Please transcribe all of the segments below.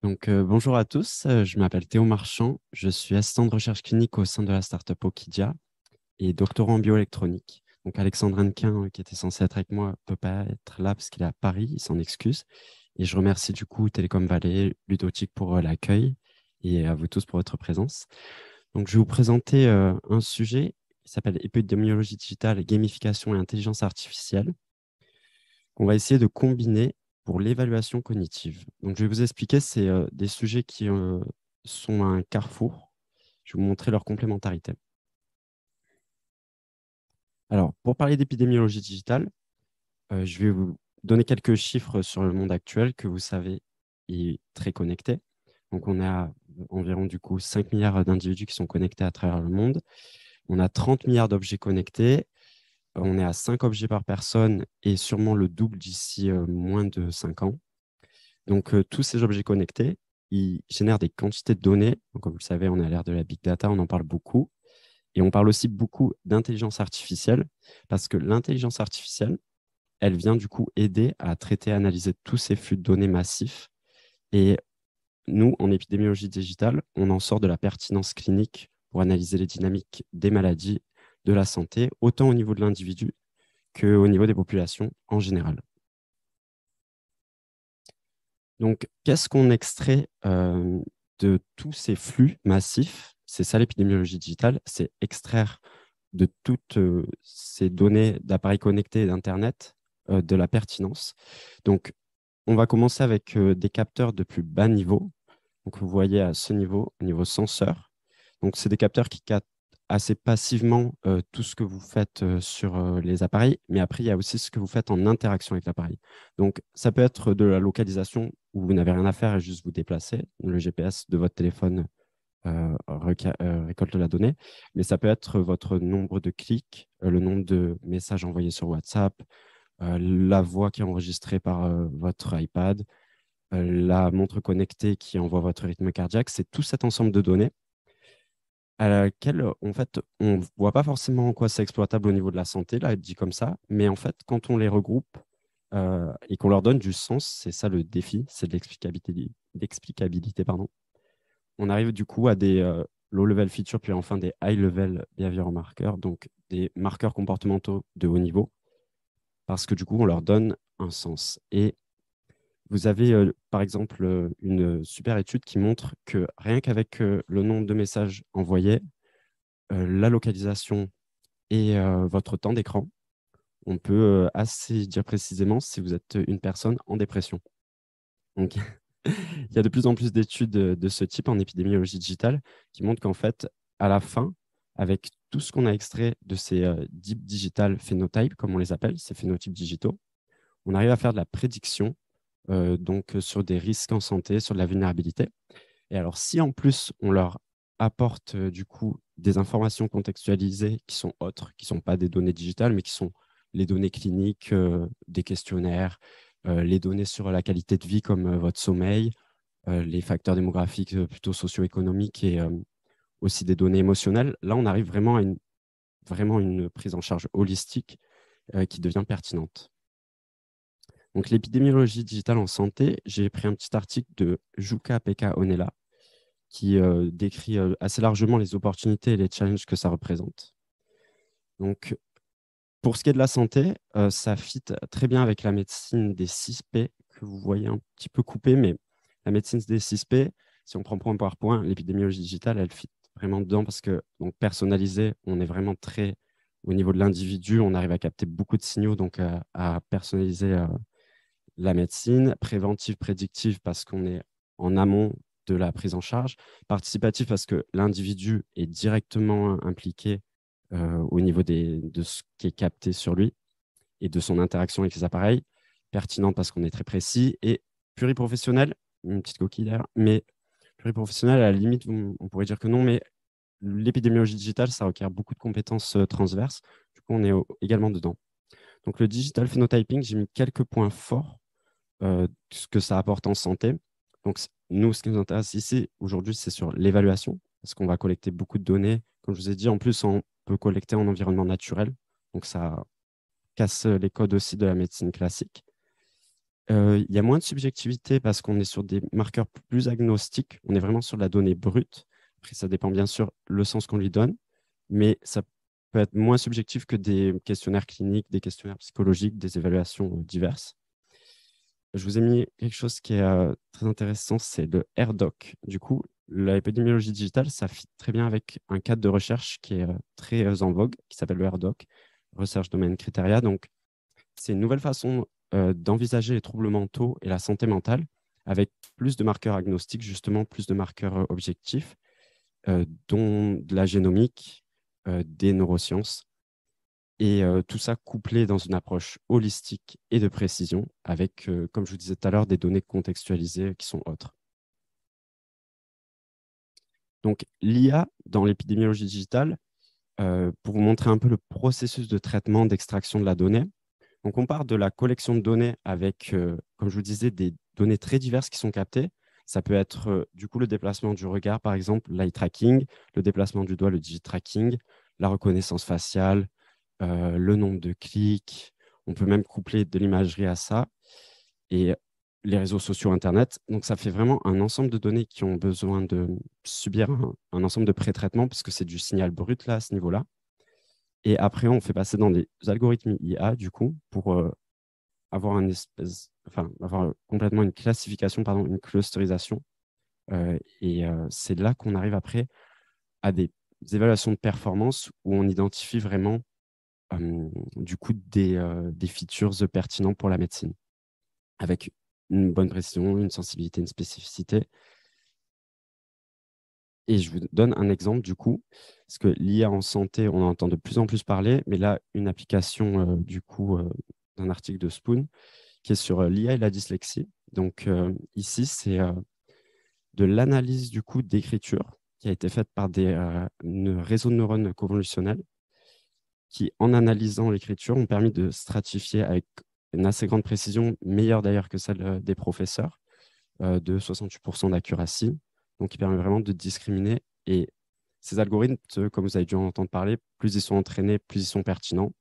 Bonjour à tous, je m'appelle Théo Marchand, je suis assistant de recherche clinique au sein de la startup Okidia et doctorant en bioélectronique. Donc, Alexandre Hennequin, qui était censé être avec moi, ne peut pas être là parce qu'il est à Paris, il s'en excuse. Et je remercie du coup Télécom Vallée, Ludotique pour l'accueil et à vous tous pour votre présence. Donc, je vais vous présenter un sujet qui s'appelle épidémiologie digitale, gamification et intelligence artificielle qu'on va essayer de combiner pour l'évaluation cognitive. Donc, je vais vous expliquer, c'est des sujets qui sont à un carrefour. Je vais vous montrer leur complémentarité. Alors, pour parler d'épidémiologie digitale, je vais vous donner quelques chiffres sur le monde actuel que vous savez est très connecté. Donc, on a environ du coup 5 milliards d'individus qui sont connectés à travers le monde. On a 30 milliards d'objets connectés. On est à 5 objets par personne et sûrement le double d'ici moins de 5 ans. Donc, tous ces objets connectés, ils génèrent des quantités de données. Donc, comme vous le savez, on est à l'ère de la big data, on en parle beaucoup. Et on parle aussi beaucoup d'intelligence artificielle, parce que l'intelligence artificielle, elle vient du coup aider à traiter, analyser tous ces flux de données massifs. Et nous, en épidémiologie digitale, on en sort de la pertinence clinique pour analyser les dynamiques des maladies, de la santé, autant au niveau de l'individu qu'au niveau des populations en général. Donc, qu'est-ce qu'on extrait de tous ces flux massifs? C'est ça l'épidémiologie digitale, c'est extraire de toutes ces données d'appareils connectés et d'Internet de la pertinence. Donc, on va commencer avec des capteurs de plus bas niveau. Donc, vous voyez à ce niveau, au niveau senseur. Donc, c'est des capteurs qui captent assez passivement tout ce que vous faites sur les appareils, mais après, il y a aussi ce que vous faites en interaction avec l'appareil. Donc, ça peut être de la localisation où vous n'avez rien à faire et juste vous déplacer. Le GPS de votre téléphone récolte la donnée, mais ça peut être votre nombre de clics, le nombre de messages envoyés sur WhatsApp, la voix qui est enregistrée par votre iPad, la montre connectée qui envoie votre rythme cardiaque. C'est tout cet ensemble de données à laquelle, en fait, on ne voit pas forcément en quoi c'est exploitable au niveau de la santé, là, dit comme ça, mais en fait, quand on les regroupe et qu'on leur donne du sens, c'est ça le défi, c'est de l'explicabilité, pardon. On arrive du coup à des low-level features, puis enfin des high-level behavioral markers, donc des marqueurs comportementaux de haut niveau, parce que du coup, on leur donne un sens. Et vous avez, par exemple, une super étude qui montre que rien qu'avec le nombre de messages envoyés, la localisation et votre temps d'écran, on peut assez dire précisément si vous êtes une personne en dépression. Donc, il y a de plus en plus d'études de ce type en épidémiologie digitale qui montrent qu'en fait, à la fin, avec tout ce qu'on a extrait de ces deep digital phénotypes, comme on les appelle, ces phénotypes digitaux, on arrive à faire de la prédiction donc sur des risques en santé, sur de la vulnérabilité. Et alors, si en plus on leur apporte du coup des informations contextualisées qui sont autres, qui ne sont pas des données digitales, mais qui sont les données cliniques, des questionnaires, les données sur la qualité de vie comme votre sommeil, les facteurs démographiques plutôt socio-économiques et aussi des données émotionnelles, là on arrive vraiment à vraiment une prise en charge holistique qui devient pertinente. Donc, l'épidémiologie digitale en santé, j'ai pris un petit article de Jukka-Pekka Onela qui décrit assez largement les opportunités et les challenges que ça représente. Donc, pour ce qui est de la santé, ça fit très bien avec la médecine des 6P que vous voyez un petit peu coupée, mais la médecine des 6P, si on prend point par point, l'épidémiologie digitale, elle fit vraiment dedans parce que donc personnalisé, on est vraiment très au niveau de l'individu, on arrive à capter beaucoup de signaux, donc à personnaliser la médecine, préventive, prédictive parce qu'on est en amont de la prise en charge, participatif parce que l'individu est directement impliqué au niveau de ce qui est capté sur lui et de son interaction avec les appareils, pertinente parce qu'on est très précis, et pluriprofessionnel, une petite coquille d'ailleurs, mais pluriprofessionnel, à la limite, on pourrait dire que non, mais l'épidémiologie digitale, ça requiert beaucoup de compétences transverses, du coup, on est également dedans. Donc, le digital phenotyping, j'ai mis quelques points forts ce que ça apporte en santé. Donc, nous, ce qui nous intéresse ici, aujourd'hui, c'est sur l'évaluation, parce qu'on va collecter beaucoup de données. Comme je vous ai dit, en plus, on peut collecter en environnement naturel. Donc, ça casse les codes aussi de la médecine classique. Il y a moins de subjectivité parce qu'on est sur des marqueurs plus agnostiques. On est vraiment sur de la donnée brute. Après, ça dépend bien sûr le sens qu'on lui donne, mais ça peut être moins subjectif que des questionnaires cliniques, des questionnaires psychologiques, des évaluations diverses. Je vous ai mis quelque chose qui est très intéressant, c'est le RDoc. Du coup, l'épidémiologie digitale, ça fit très bien avec un cadre de recherche qui est très en vogue, qui s'appelle le RDoc, Research Domain Criteria. Donc, c'est une nouvelle façon d'envisager les troubles mentaux et la santé mentale avec plus de marqueurs agnostiques, justement, plus de marqueurs objectifs, dont de la génomique, des neurosciences, et tout ça couplé dans une approche holistique et de précision avec, comme je vous disais tout à l'heure, des données contextualisées qui sont autres. Donc, l'IA dans l'épidémiologie digitale, pour vous montrer un peu le processus de traitement, d'extraction de la donnée. Donc, on part de la collection de données avec, comme je vous disais, des données très diverses qui sont captées. Ça peut être du coup le déplacement du regard, par exemple, l'eye tracking, le déplacement du doigt, le digit tracking, la reconnaissance faciale, le nombre de clics. On peut même coupler de l'imagerie à ça et les réseaux sociaux, Internet. Donc, ça fait vraiment un ensemble de données qui ont besoin de subir un ensemble de pré-traitements puisque c'est du signal brut là, à ce niveau-là. Et après, on fait passer dans des algorithmes IA, du coup, pour avoir avoir complètement une classification, pardon, une clusterisation. C'est là qu'on arrive après à des évaluations de performance où on identifie vraiment du coup des features pertinents pour la médecine, avec une bonne précision, une sensibilité, une spécificité. Et je vous donne un exemple du coup, parce que l'IA en santé, on en entend de plus en plus parler, mais là, une application du coup d'un article de Spoon qui est sur l'IA et la dyslexie. Donc ici, c'est de l'analyse du coup d'écriture qui a été faite par des réseaux de neurones convolutionnels qui, en analysant l'écriture, ont permis de stratifier avec une assez grande précision, meilleure d'ailleurs que celle des professeurs, de 68% d'accuracy, donc qui permet vraiment de discriminer. Et ces algorithmes, comme vous avez dû en entendre parler, plus ils sont entraînés, plus ils sont pertinents.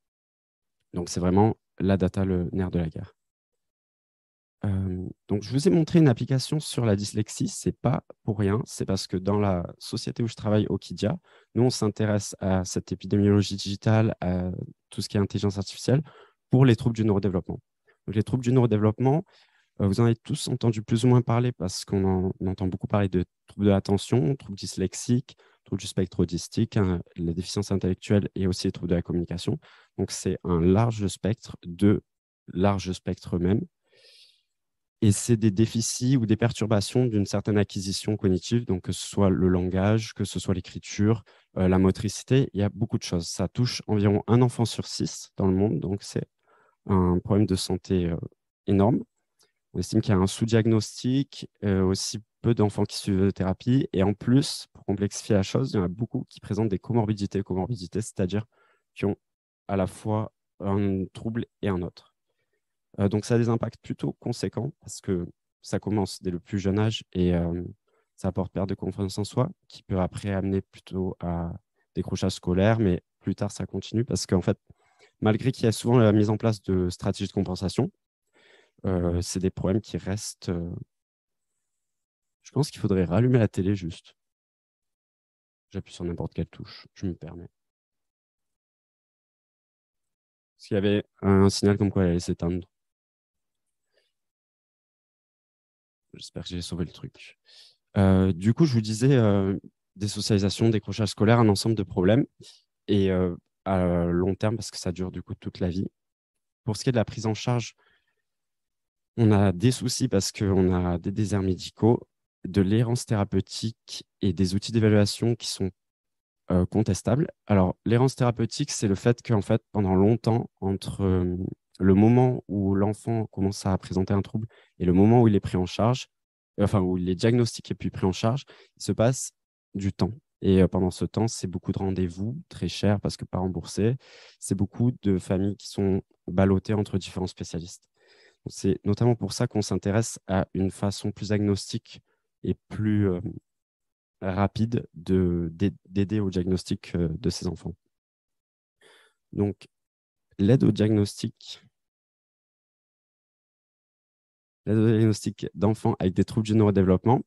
Donc c'est vraiment la data, le nerf de la guerre. Donc, je vous ai montré une application sur la dyslexie. Ce n'est pas pour rien. C'est parce que dans la société où je travaille, Okidia, nous, on s'intéresse à cette épidémiologie digitale, à tout ce qui est intelligence artificielle, pour les troubles du neurodéveloppement. Donc, les troubles du neurodéveloppement, vous en avez tous entendu plus ou moins parler parce qu'on entend beaucoup parler de troubles de l'attention, troubles dyslexiques, troubles du spectre autistique, hein, les déficiences intellectuelles et aussi les troubles de la communication. Donc, c'est un large spectre de large spectre même. Et c'est des déficits ou des perturbations d'une certaine acquisition cognitive, donc que ce soit le langage, que ce soit l'écriture, la motricité, il y a beaucoup de choses. Ça touche environ un enfant sur 6 dans le monde, donc c'est un problème de santé énorme. On estime qu'il y a un sous-diagnostic, aussi peu d'enfants qui suivent la thérapie, et en plus, pour complexifier la chose, il y en a beaucoup qui présentent des comorbidités. Comorbidités, c'est-à-dire qui ont à la fois un trouble et un autre. Donc, ça a des impacts plutôt conséquents parce que ça commence dès le plus jeune âge et ça apporte perte de confiance en soi qui peut après amener plutôt à décrochage scolaire, mais plus tard, ça continue parce qu'en fait, malgré qu'il y a souvent la mise en place de stratégies de compensation, c'est des problèmes qui restent. Je pense qu'il faudrait rallumer la télé juste. J'appuie sur n'importe quelle touche, je me permets. Parce qu'il y avait un signal comme quoi elle allait s'éteindre. J'espère que j'ai sauvé le truc. Du coup, je vous disais, désocialisation, décrochage scolaire, un ensemble de problèmes. Et à long terme, parce que ça dure du coup toute la vie. Pour ce qui est de la prise en charge, on a des soucis parce qu'on a des déserts médicaux, de l'errance thérapeutique et des outils d'évaluation qui sont contestables. Alors, l'errance thérapeutique, c'est le fait qu'en fait, pendant longtemps, entre le moment où l'enfant commence à présenter un trouble et le moment où il est pris en charge, enfin, où il est diagnostiqué puis pris en charge, il se passe du temps. Et pendant ce temps, c'est beaucoup de rendez-vous très chers parce que pas remboursés. C'est beaucoup de familles qui sont ballottées entre différents spécialistes. C'est notamment pour ça qu'on s'intéresse à une façon plus agnostique et plus rapide d'aider au diagnostic de ces enfants. Donc, l'aide au diagnostic, diagnostic d'enfants avec des troubles du neurodéveloppement.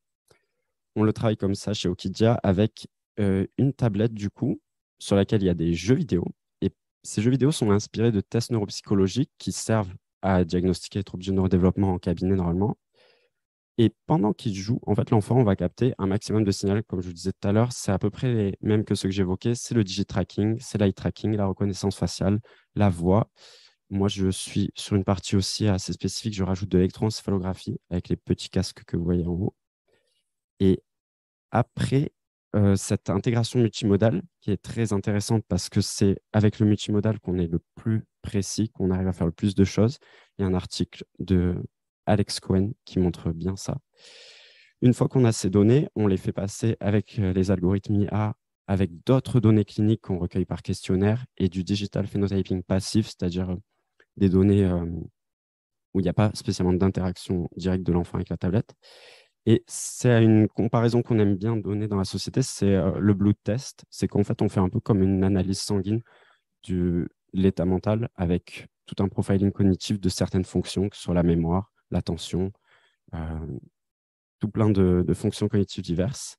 On le travaille comme ça chez Okidia avec une tablette, du coup, sur laquelle il y a des jeux vidéo. Et ces jeux vidéo sont inspirés de tests neuropsychologiques qui servent à diagnostiquer les troubles du neurodéveloppement en cabinet normalement. Et pendant qu'il joue, en fait, l'enfant, on va capter un maximum de signaux, comme je vous disais tout à l'heure. C'est à peu près les mêmes que ceux que j'évoquais. C'est le digitracking, c'est l'eye tracking, la reconnaissance faciale, la voix. Moi, je suis sur une partie aussi assez spécifique. Je rajoute de l'électroencéphalographie avec les petits casques que vous voyez en haut. Et après, cette intégration multimodale qui est très intéressante parce que c'est avec le multimodal qu'on est le plus précis, qu'on arrive à faire le plus de choses. Il y a un article de Alex Cohen qui montre bien ça. Une fois qu'on a ces données, on les fait passer avec les algorithmes IA, avec d'autres données cliniques qu'on recueille par questionnaire et du digital phenotyping passif, c'est-à-dire des données où il n'y a pas spécialement d'interaction directe de l'enfant avec la tablette. Et c'est une comparaison qu'on aime bien donner dans la société, c'est le blood test. C'est qu'en fait, on fait un peu comme une analyse sanguine de l'état mental avec tout un profiling cognitif de certaines fonctions, que ce soit la mémoire, l'attention, euh, tout plein de fonctions cognitives diverses.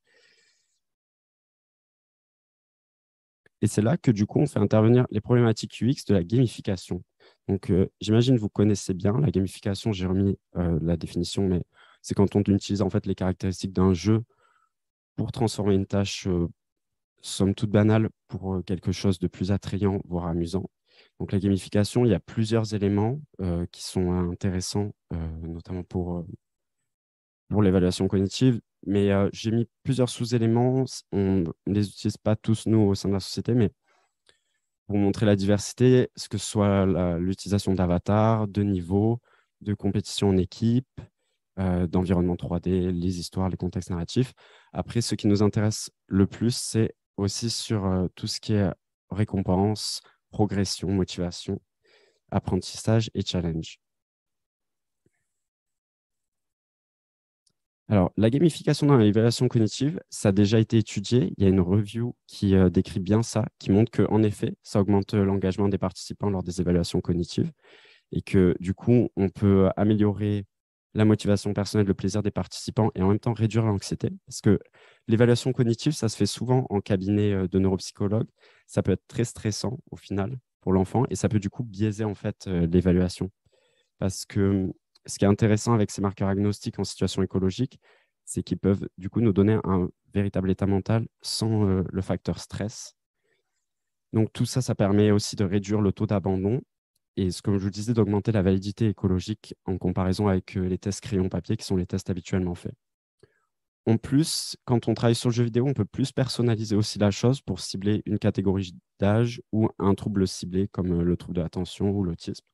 Et c'est là que du coup, on fait intervenir les problématiques UX de la gamification. Donc, j'imagine que vous connaissez bien la gamification. J'ai remis la définition, mais c'est quand on utilise en fait les caractéristiques d'un jeu pour transformer une tâche somme toute banale pour quelque chose de plus attrayant, voire amusant. Donc, la gamification, il y a plusieurs éléments qui sont intéressants, notamment pour l'évaluation cognitive. Mais j'ai mis plusieurs sous-éléments. On ne les utilise pas tous, nous, au sein de la société, mais pour montrer la diversité, que ce soit l'utilisation d'avatars, de niveaux, de compétition en équipe, d'environnement 3D, les histoires, les contextes narratifs. Après, ce qui nous intéresse le plus, c'est aussi sur tout ce qui est récompense, progression, motivation, apprentissage et challenge. Alors, la gamification dans l'évaluation cognitive, ça a déjà été étudié. Il y a une review qui décrit bien ça, qui montre qu'en effet, ça augmente l'engagement des participants lors des évaluations cognitives et que du coup, on peut améliorer la motivation personnelle, le plaisir des participants et en même temps réduire l'anxiété. Parce que l'évaluation cognitive, ça se fait souvent en cabinet de neuropsychologue. Ça peut être très stressant au final pour l'enfant et ça peut du coup biaiser en fait l'évaluation. Parce que ce qui est intéressant avec ces marqueurs agnostiques en situation écologique, c'est qu'ils peuvent du coup nous donner un véritable état mental sans le facteur stress. Donc tout ça, ça permet aussi de réduire le taux d'abandon et ce que je vous disais, d'augmenter la validité écologique en comparaison avec les tests crayon-papier qui sont les tests habituellement faits. En plus, quand on travaille sur le jeu vidéo, on peut plus personnaliser aussi la chose pour cibler une catégorie d'âge ou un trouble ciblé comme le trouble de l'attention ou l'autisme.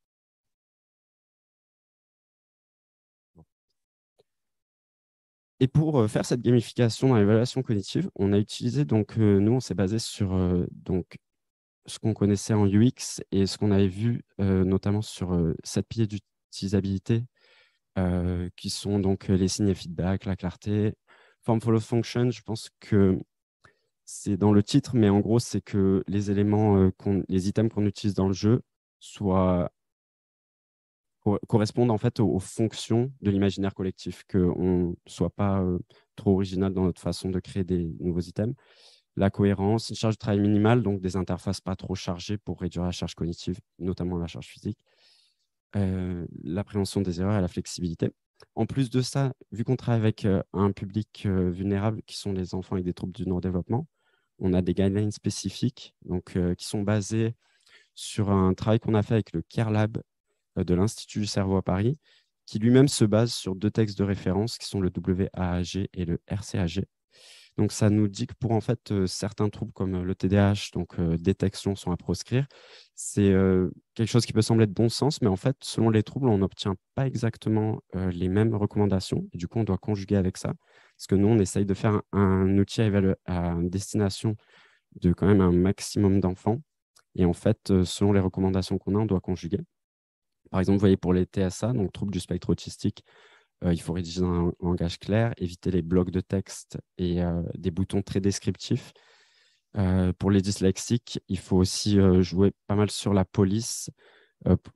Et pour faire cette gamification dans l'évaluation cognitive, on a utilisé, donc, nous, on s'est basé sur donc, ce qu'on connaissait en UX et ce qu'on avait vu notamment sur 7 piliers d'utilisabilité qui sont donc les signes et feedback, la clarté. Form follow function, je pense que c'est dans le titre, mais en gros, c'est que les éléments, les items qu'on utilise dans le jeu soient correspondent en fait aux fonctions de l'imaginaire collectif, qu'on ne soit pas trop original dans notre façon de créer des nouveaux items. La cohérence, une charge de travail minimale, donc des interfaces pas trop chargées pour réduire la charge cognitive, notamment la charge physique. L'appréhension des erreurs et la flexibilité. En plus de ça, vu qu'on travaille avec un public vulnérable qui sont les enfants avec des troubles du neurodéveloppement, on a des guidelines spécifiques donc, qui sont basés sur un travail qu'on a fait avec le Care Lab de l'Institut du cerveau à Paris, qui lui-même se base sur deux textes de référence qui sont le WAAG et le RCAG. Donc, ça nous dit que pour en fait certains troubles comme le TDAH, donc détection sont à proscrire. C'est quelque chose qui peut sembler de bon sens, mais en fait, selon les troubles, on n'obtient pas exactement les mêmes recommandations. Et du coup, on doit conjuguer avec ça. Parce que nous, on essaye de faire un outil à destination de quand même un maximum d'enfants. Et en fait, selon les recommandations qu'on a, on doit conjuguer. Par exemple, vous voyez pour les TSA, donc troubles du spectre autistique, il faut rédiger dans un langage clair, éviter les blocs de texte et des boutons très descriptifs. Pour les dyslexiques, il faut aussi jouer pas mal sur la police,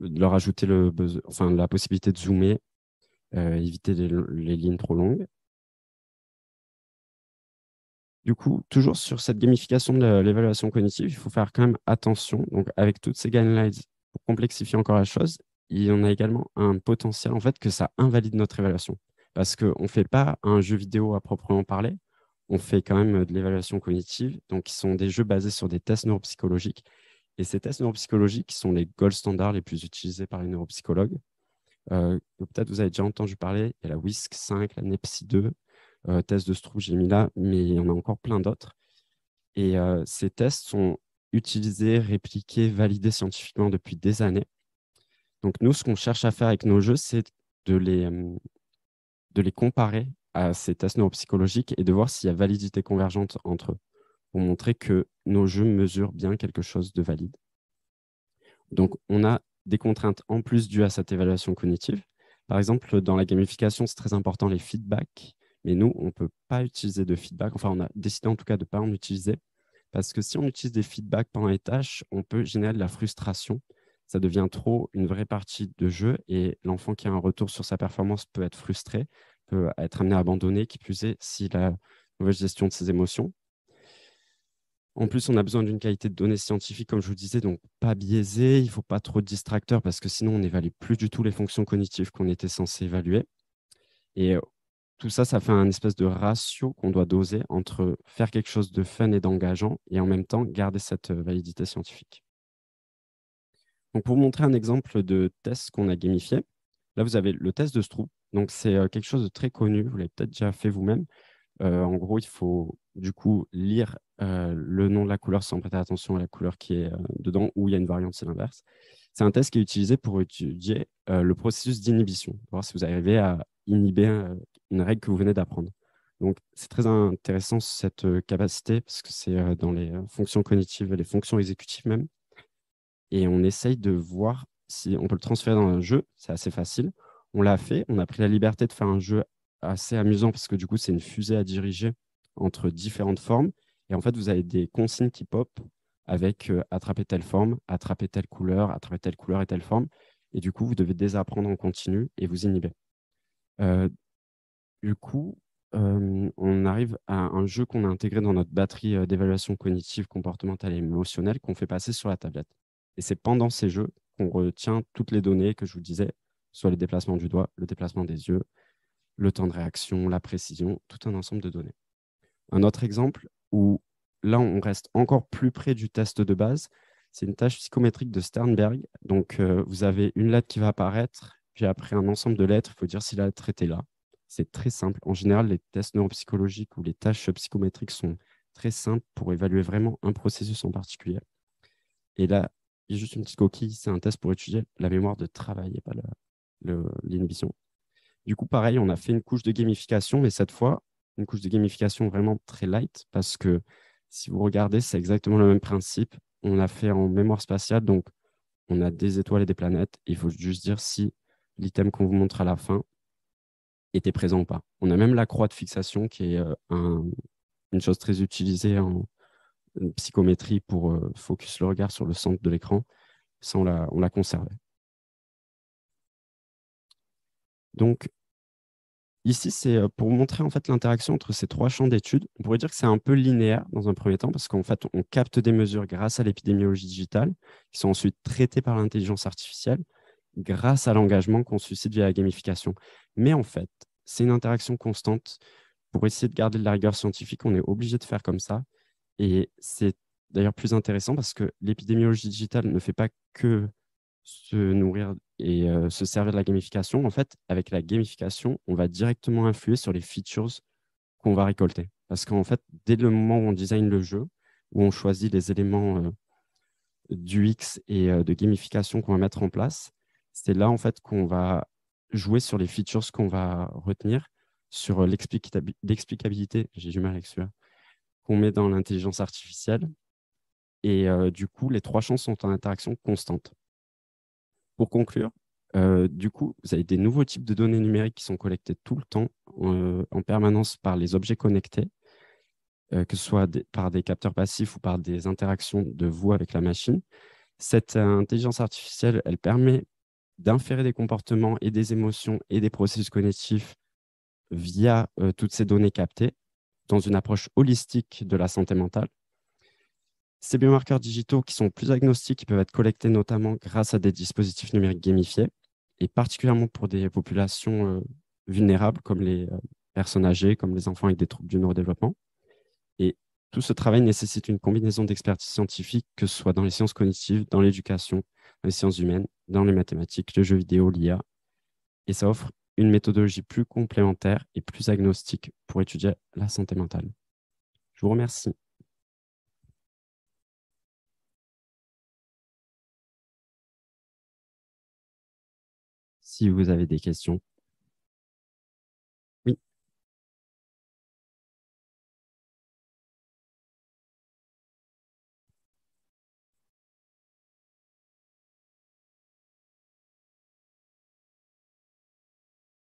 leur ajouter la possibilité de zoomer éviter les lignes trop longues. Du coup, toujours sur cette gamification de l'évaluation cognitive, il faut faire quand même attention. Donc, avec toutes ces guidelines, pour complexifier encore la chose, il y en a également un potentiel en fait que ça invalide notre évaluation. Parce qu'on ne fait pas un jeu vidéo à proprement parler, on fait quand même de l'évaluation cognitive. Donc, qui sont des jeux basés sur des tests neuropsychologiques. Et ces tests neuropsychologiques sont les gold standards les plus utilisés par les neuropsychologues. Peut-être vous avez déjà entendu parler, il y a la WISC-5, la NEPSI-2, test de Stroop, j'ai mis là, mais il y en a encore plein d'autres. Et ces tests sont utilisés, répliqués, validés scientifiquement depuis des années. Donc nous, ce qu'on cherche à faire avec nos jeux, c'est de les comparer à ces tests neuropsychologiques et de voir s'il y a validité convergente entre eux, pour montrer que nos jeux mesurent bien quelque chose de valide. Donc on a des contraintes en plus dues à cette évaluation cognitive. Par exemple, dans la gamification, c'est très important les feedbacks, mais nous, on ne peut pas utiliser de feedback. Enfin, on a décidé en tout cas de ne pas en utiliser, parce que si on utilise des feedbacks pendant les tâches, on peut générer de la frustration. Ça devient trop une vraie partie de jeu et l'enfant qui a un retour sur sa performance peut être frustré, peut être amené à abandonner, qui plus est, s'il a une mauvaise gestion de ses émotions. En plus, on a besoin d'une qualité de données scientifiques, comme je vous disais, donc pas biaisée. Il ne faut pas trop de distracteurs parce que sinon, on n'évalue plus du tout les fonctions cognitives qu'on était censé évaluer. Et tout ça, ça fait un espèce de ratio qu'on doit doser entre faire quelque chose de fun et d'engageant et en même temps garder cette validité scientifique. Donc, pour vous montrer un exemple de test qu'on a gamifié, là, vous avez le test de Stroop. Donc, c'est quelque chose de très connu. Vous l'avez peut-être déjà fait vous-même. En gros, il faut du coup lire le nom de la couleur sans prêter attention à la couleur qui est dedans, ou il y a une variante, c'est l'inverse. C'est un test qui est utilisé pour étudier le processus d'inhibition, voir si vous arrivez à inhiber une règle que vous venez d'apprendre. Donc, c'est très intéressant cette capacité, parce que c'est dans les fonctions cognitives, les fonctions exécutives même. Et on essaye de voir si on peut le transférer dans un jeu. C'est assez facile. On l'a fait. On a pris la liberté de faire un jeu assez amusant parce que du coup, c'est une fusée à diriger entre différentes formes. Et en fait, vous avez des consignes qui pop avec attraper telle forme, attraper telle couleur et telle forme. Et du coup, vous devez désapprendre en continu et vous inhiber. Euh, du coup, on arrive à un jeu qu'on a intégré dans notre batterie d'évaluation cognitive, comportementale et émotionnelle qu'on fait passer sur la tablette. Et c'est pendant ces jeux qu'on retient toutes les données que je vous disais, soit les déplacements du doigt, le déplacement des yeux, le temps de réaction, la précision, tout un ensemble de données. Un autre exemple où là, on reste encore plus près du test de base, c'est une tâche psychométrique de Sternberg. Donc, vous avez une lettre qui va apparaître, puis après un ensemble de lettres, il faut dire si la lettre était là. C'est très simple. En général, les tests neuropsychologiques ou les tâches psychométriques sont très simples pour évaluer vraiment un processus en particulier. Et là, il y a juste une petite coquille, c'est un test pour étudier la mémoire de travail et pas l'inhibition. Du coup, pareil, on a fait une couche de gamification, mais cette fois, une couche de gamification vraiment très light, parce que si vous regardez, c'est exactement le même principe. On a fait en mémoire spatiale, donc on a des étoiles et des planètes. Il faut juste dire si l'item qu'on vous montre à la fin était présent ou pas. On a même la croix de fixation, qui est une chose très utilisée en psychométrie pour focus le regard sur le centre de l'écran. Ça, on l'a conservé. Donc, ici, c'est pour montrer en fait l'interaction entre ces trois champs d'études. On pourrait dire que c'est un peu linéaire dans un premier temps parce qu'en fait, on capte des mesures grâce à l'épidémiologie digitale qui sont ensuite traitées par l'intelligence artificielle grâce à l'engagement qu'on suscite via la gamification. Mais en fait, c'est une interaction constante. Pour essayer de garder de la rigueur scientifique, on est obligé de faire comme ça. Et c'est d'ailleurs plus intéressant parce que l'épidémiologie digitale ne fait pas que se nourrir et se servir de la gamification. En fait, avec la gamification, on va directement influer sur les features qu'on va récolter. Parce qu'en fait, dès le moment où on design le jeu, où on choisit les éléments du X et de gamification qu'on va mettre en place, c'est là en fait qu'on va jouer sur les features qu'on va retenir, sur l'explicabilité, j'ai du mal avec celui-là, qu'on met dans l'intelligence artificielle. Et du coup, les trois champs sont en interaction constante. Pour conclure, du coup, vous avez des nouveaux types de données numériques qui sont collectées tout le temps, en permanence par les objets connectés, que ce soit par des capteurs passifs ou par des interactions de vous avec la machine. Cette intelligence artificielle, elle permet d'inférer des comportements et des émotions et des processus cognitifs via toutes ces données captées dans une approche holistique de la santé mentale. Ces biomarqueurs digitaux qui sont plus agnostiques, qui peuvent être collectés notamment grâce à des dispositifs numériques gamifiés, et particulièrement pour des populations vulnérables comme les personnes âgées, comme les enfants avec des troubles du neurodéveloppement. Et tout ce travail nécessite une combinaison d'expertise scientifique, que ce soit dans les sciences cognitives, dans l'éducation, dans les sciences humaines, dans les mathématiques, le jeu vidéo, l'IA. Et ça offre une méthodologie plus complémentaire et plus agnostique pour étudier la santé mentale. Je vous remercie. Si vous avez des questions. Oui.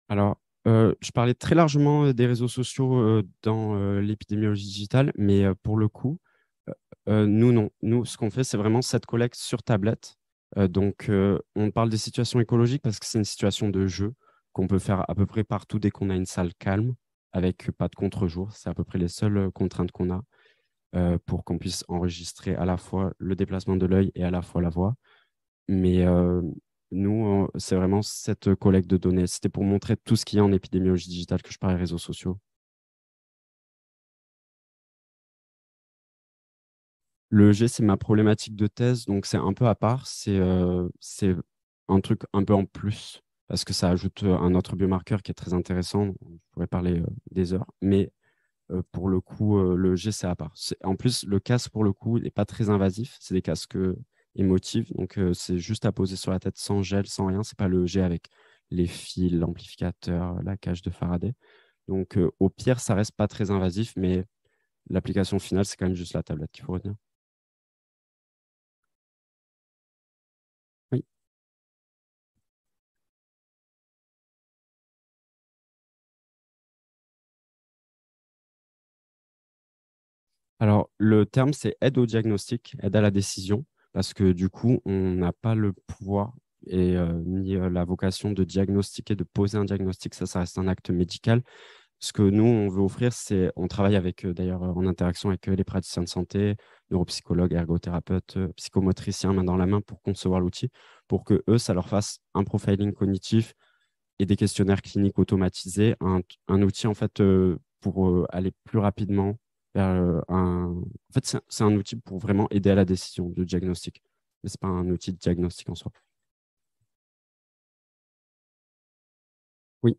Alors, je parlais très largement des réseaux sociaux dans l'épidémiologie digitale, mais pour le coup, nous, non. Nous, ce qu'on fait, c'est vraiment cette collecte sur tablette. Donc, on parle des situations écologiques parce que c'est une situation de jeu qu'on peut faire à peu près partout dès qu'on a une salle calme, avec pas de contre-jour. C'est à peu près les seules contraintes qu'on a pour qu'on puisse enregistrer à la fois le déplacement de l'œil et à la fois la voix. Mais nous, c'est vraiment cette collecte de données. C'était pour montrer tout ce qu'il y a en épidémiologie digitale que je parlais réseaux sociaux. Le G, c'est ma problématique de thèse, donc c'est un peu à part. C'est un truc un peu en plus parce que ça ajoute un autre biomarqueur qui est très intéressant. Je pourrais parler des heures, mais pour le coup, le G, c'est à part. En plus, le casque, pour le coup, n'est pas très invasif. C'est des casques émotifs, donc c'est juste à poser sur la tête sans gel, sans rien. C'est pas le G avec les fils, l'amplificateur, la cage de Faraday. Donc, au pire, ça reste pas très invasif, mais l'application finale, c'est quand même juste la tablette qu'il faut retenir. Oui. Alors, le terme, c'est aide au diagnostic, aide à la décision, parce que du coup, on n'a pas le pouvoir et ni la vocation de diagnostiquer, de poser un diagnostic. Ça reste un acte médical. Ce que nous, on veut offrir, c'est, on travaille avec, d'ailleurs, en interaction avec les praticiens de santé, neuropsychologues, ergothérapeutes, psychomotriciens, main dans la main pour concevoir l'outil, pour que eux, ça leur fasse un profiling cognitif et des questionnaires cliniques automatisés, un outil en fait pour aller plus rapidement vers un. En fait, c'est un outil pour vraiment aider à la décision de diagnostic, mais c'est pas un outil de diagnostic en soi. Oui.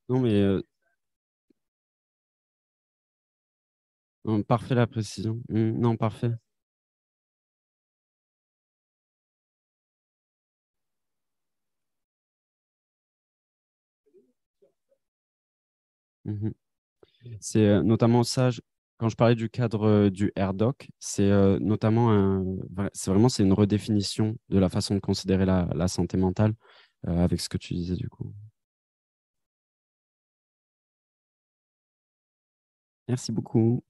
Non, mais non, parfait la précision. Non, parfait. Mhm. C'est notamment ça, quand je parlais du cadre du RDoC, c'est notamment c'est vraiment c'est une redéfinition de la façon de considérer la santé mentale avec ce que tu disais du coup. Merci beaucoup.